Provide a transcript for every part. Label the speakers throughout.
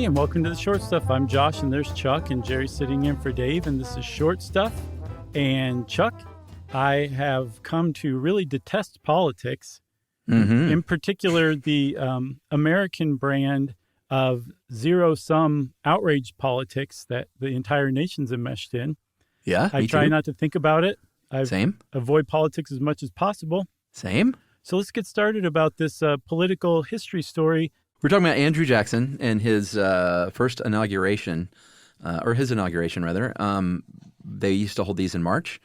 Speaker 1: Hey, and welcome to the Short Stuff. I'm Josh, and there's Chuck, and Jerry's sitting in for Dave, and this is Short Stuff. And Chuck, I have come to really detest politics, in particular the American brand of zero-sum outrage politics that the entire nation's enmeshed in.
Speaker 2: Yeah,
Speaker 1: I try not to think about it.
Speaker 2: Same.
Speaker 1: Avoid politics as much as possible.
Speaker 2: Same.
Speaker 1: So let's get started about this political history story.
Speaker 2: We're talking about Andrew Jackson and his first inauguration, or his inauguration, rather. They used to hold these in March,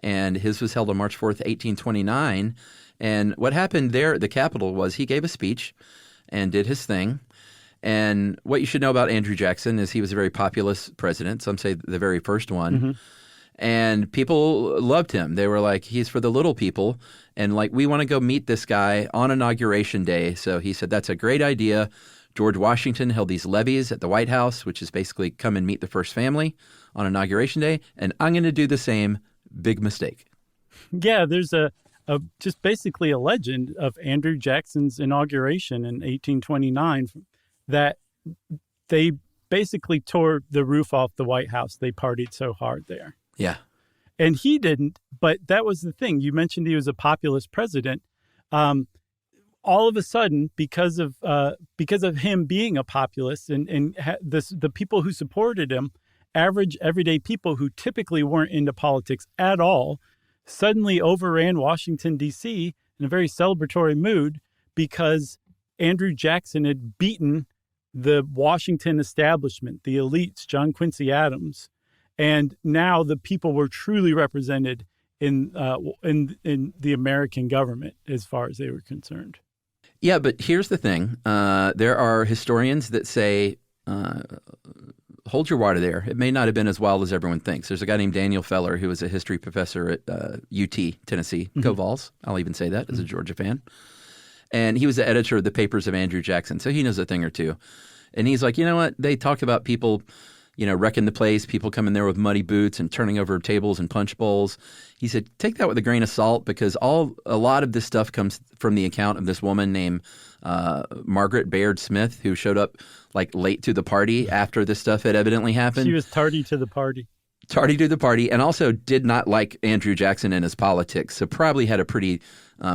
Speaker 2: and his was held on March 4th, 1829. And what happened there at the Capitol was he gave a speech and did his thing. And what you should know about Andrew Jackson is he was a very populist president. Some say the very first one.
Speaker 1: Mm-hmm.
Speaker 2: And people loved him. They were like, he's for the little people. And like, we want to go meet this guy on Inauguration Day. So he said, that's a great idea. George Washington held these levees at the White House, which is basically come and meet the first family on Inauguration Day. And I'm going to do the same. Big mistake.
Speaker 1: Yeah, there's a just basically a legend of Andrew Jackson's inauguration in 1829 that they basically tore the roof off the White House. They partied so hard there.
Speaker 2: Yeah.
Speaker 1: And he didn't, but that was the thing. You mentioned he was a populist president. All of a sudden, because of him being a populist and the people who supported him, average everyday people who typically weren't into politics at all, suddenly overran Washington, D.C. in a very celebratory mood because Andrew Jackson had beaten the Washington establishment, the elites, John Quincy Adams. And now the people were truly represented in the American government as far as they were concerned.
Speaker 2: Yeah, but here's the thing. There are historians that say, hold your water there. It may not have been as wild as everyone thinks. There's a guy named Daniel Feller who was a history professor at UT, Tennessee. Go Vols. I'll even say that as a Georgia fan. And he was the editor of the papers of Andrew Jackson, so he knows a thing or two. And he's like, you know what? They talk about people wrecking the place, people coming there with muddy boots and turning over tables and punch bowls. He said, take that with a grain of salt because a lot of this stuff comes from the account of this woman named Margaret Bayard Smith, who showed up like late to the party after this stuff had evidently happened.
Speaker 1: She was tardy to the party.
Speaker 2: Tardy to the party, and also did not like Andrew Jackson and his politics, so probably had a pretty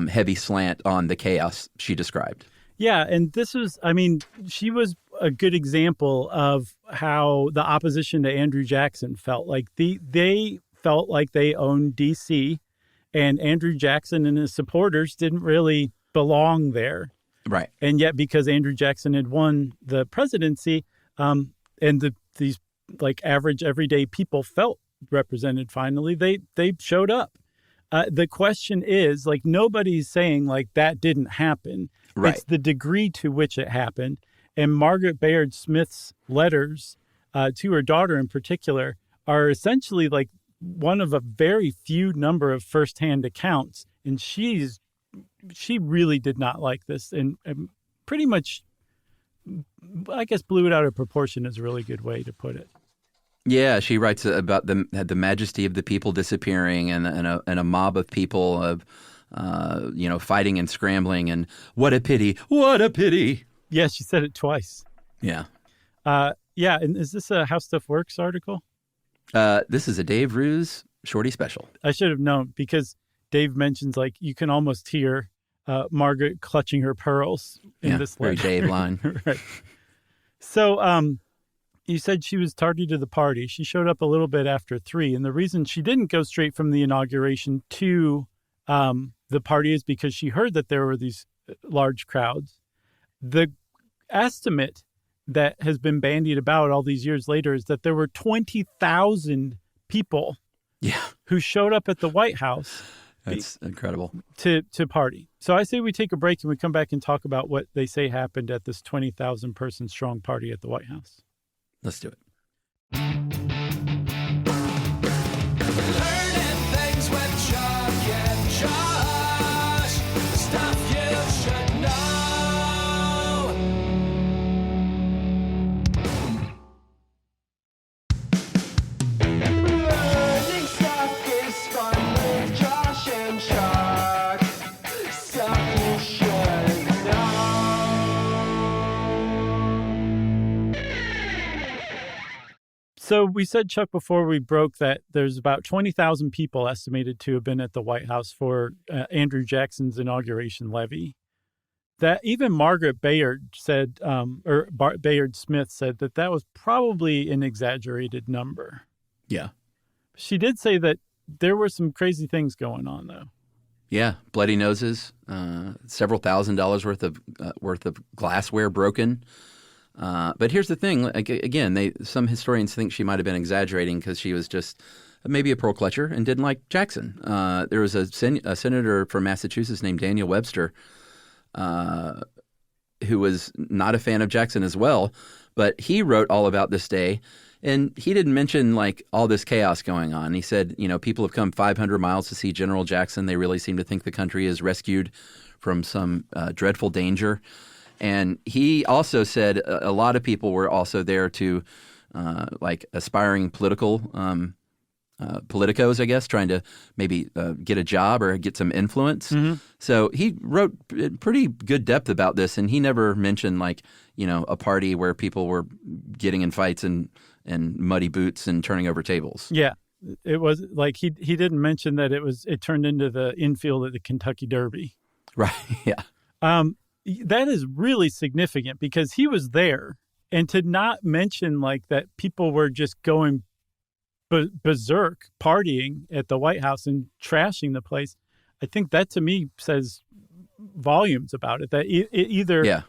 Speaker 2: heavy slant on the chaos she described.
Speaker 1: Yeah, and she was a good example of how the opposition to Andrew Jackson felt. Like they felt like they owned D.C., and Andrew Jackson and his supporters didn't really belong there.
Speaker 2: Right.
Speaker 1: And yet, because Andrew Jackson had won the presidency, and these like average everyday people felt represented finally, they showed up. The question is, like, nobody's saying like that didn't happen.
Speaker 2: Right.
Speaker 1: It's the degree to which it happened. And Margaret Bayard Smith's letters to her daughter in particular are essentially like one of a very few number of firsthand accounts. And she really did not like this and pretty much, I guess, blew it out of proportion is a really good way to put it.
Speaker 2: Yeah, she writes about the majesty of the people disappearing and a mob of people of fighting and scrambling, and what a pity, what a pity.
Speaker 1: Yeah, she said it twice.
Speaker 2: Yeah.
Speaker 1: Yeah, and is this a How Stuff Works article?
Speaker 2: This is a Dave Ruse Shorty special.
Speaker 1: I should have known because Dave mentions like you can almost hear Margaret clutching her pearls in this letter.
Speaker 2: Very Dave line.
Speaker 1: Right. So you said she was tardy to the party. She showed up a little bit after 3. And the reason she didn't go straight from the inauguration to the party is because she heard that there were these large crowds. The estimate that has been bandied about all these years later is that there were 20,000 people who showed up at the White House.
Speaker 2: That's incredible.
Speaker 1: To party. So I say we take a break and we come back and talk about what they say happened at this 20,000 person strong party at the White House.
Speaker 2: Let's do it.
Speaker 3: Learning things with Chuck and Josh. Stuff you should know. Learning stuff is fun with Josh and Chuck. Stuff you should know.
Speaker 1: So we said, Chuck, before we broke that there's about 20,000 people estimated to have been at the White House for Andrew Jackson's inauguration levee. That even Margaret Bayard said, Bayard Smith said that was probably an exaggerated number.
Speaker 2: Yeah.
Speaker 1: She did say that there were some crazy things going on, though.
Speaker 2: Yeah, bloody noses, several $1,000s worth of glassware broken. But here's the thing: again, some historians think she might have been exaggerating because she was just maybe a pearl clutcher and didn't like Jackson. There was a senator from Massachusetts named Daniel Webster, who was not a fan of Jackson as well, but he wrote all about this day. And he didn't mention like all this chaos going on. He said, people have come 500 miles to see General Jackson. They really seem to think the country is rescued from some dreadful danger. And he also said a lot of people were also there to like aspiring politicos, I guess, trying to maybe get a job or get some influence. Mm-hmm. So he wrote pretty good depth about this. And he never mentioned like, a party where people were getting in fights and muddy boots and turning over tables.
Speaker 1: Yeah. It was like he didn't mention that it turned into the infield at the Kentucky Derby.
Speaker 2: Right. Yeah.
Speaker 1: That is really significant because he was there, and to not mention like that people were just going berserk partying at the White House and trashing the place. I think that to me says volumes about it, that it either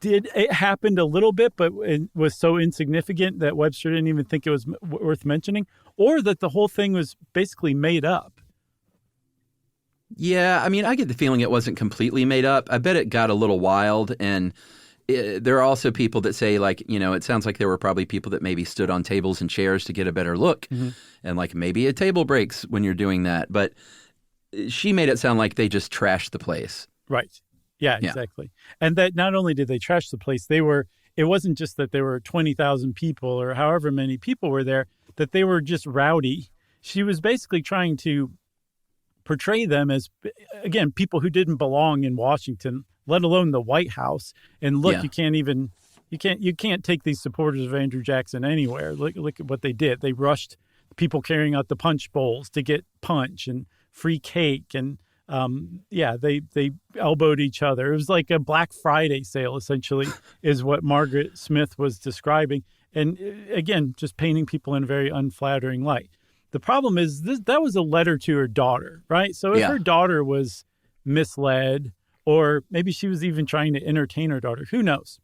Speaker 1: it happened a little bit, but it was so insignificant that Webster didn't even think it was worth mentioning, or that the whole thing was basically made up.
Speaker 2: Yeah, I mean, I get the feeling it wasn't completely made up. I bet it got a little wild, and there are also people that say, like, it sounds like there were probably people that maybe stood on tables and chairs to get a better look, mm-hmm. and like maybe a table breaks when you're doing that. But she made it sound like they just trashed the place.
Speaker 1: Right. Yeah, exactly. And that not only did they trash the place, it wasn't just that there were 20,000 people or however many people were there, that they were just rowdy. She was basically trying to portray them as, again, people who didn't belong in Washington, let alone the White House. And look, you can't take these supporters of Andrew Jackson anywhere. Look at what they did. They rushed people carrying out the punch bowls to get punch and free cake, and they elbowed each other. It was like a Black Friday sale, essentially, is what Margaret Smith was describing. And again, just painting people in a very unflattering light. The problem is that was a letter to her daughter, right? So if her daughter was misled, or maybe she was even trying to entertain her daughter, who knows?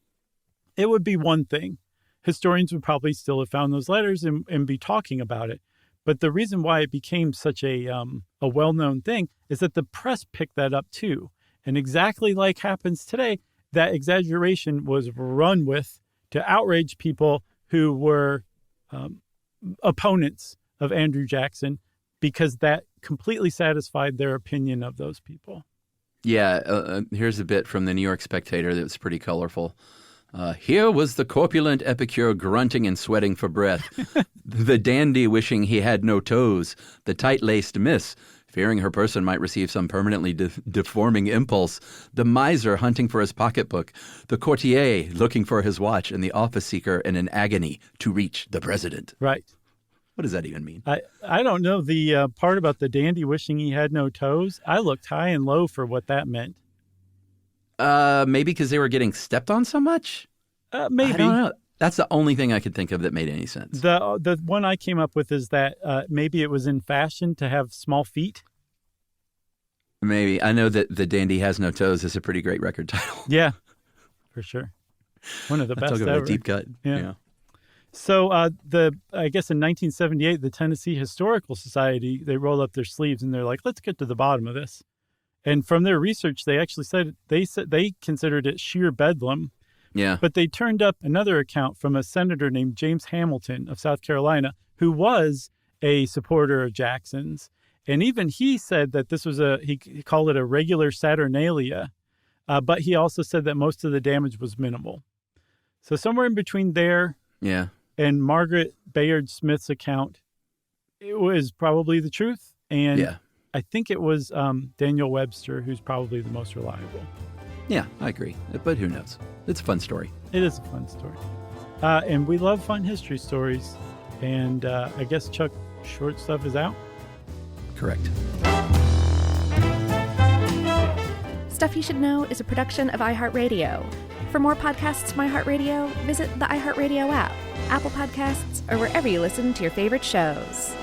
Speaker 1: It would be one thing. Historians would probably still have found those letters and be talking about it. But the reason why it became such a well-known thing is that the press picked that up too. And exactly like happens today, that exaggeration was run with to outrage people who were opponents of Andrew Jackson, because that completely satisfied their opinion of those people.
Speaker 2: Yeah, here's a bit from the New York Spectator that's pretty colorful. Here was the corpulent epicure grunting and sweating for breath, the dandy wishing he had no toes, the tight-laced miss fearing her person might receive some permanently deforming impulse, the miser hunting for his pocketbook, the courtier looking for his watch, and the office seeker in an agony to reach the president.
Speaker 1: Right.
Speaker 2: What does that even mean?
Speaker 1: I don't know. The part about the dandy wishing he had no toes, I looked high and low for what that meant.
Speaker 2: Maybe because they were getting stepped on so much?
Speaker 1: Maybe.
Speaker 2: I don't know. That's the only thing I could think of that made any sense.
Speaker 1: The one I came up with is that maybe it was in fashion to have small feet.
Speaker 2: Maybe. I know that The Dandy Has No Toes is a pretty great record title.
Speaker 1: Yeah, for sure. One of the best ever.
Speaker 2: A deep cut. Yeah.
Speaker 1: So I guess in 1978, the Tennessee Historical Society, they rolled up their sleeves and they're like, let's get to the bottom of this. And from their research, they actually said they considered it sheer bedlam.
Speaker 2: Yeah.
Speaker 1: But they turned up another account from a senator named James Hamilton of South Carolina, who was a supporter of Jackson's. And even he said that this was he called it a regular Saturnalia, but he also said that most of the damage was minimal. So somewhere in between there and Margaret Bayard Smith's account, it was probably the truth. And I think it was Daniel Webster, who's probably the most reliable.
Speaker 2: Yeah, I agree. But who knows? It's a fun story.
Speaker 1: It is a fun story. And we love fun history stories. And I guess, Chuck, Short Stuff is out?
Speaker 2: Correct.
Speaker 4: Stuff You Should Know is a production of iHeartRadio. For more podcasts from iHeartRadio, visit the iHeartRadio app, Apple Podcasts, or wherever you listen to your favorite shows.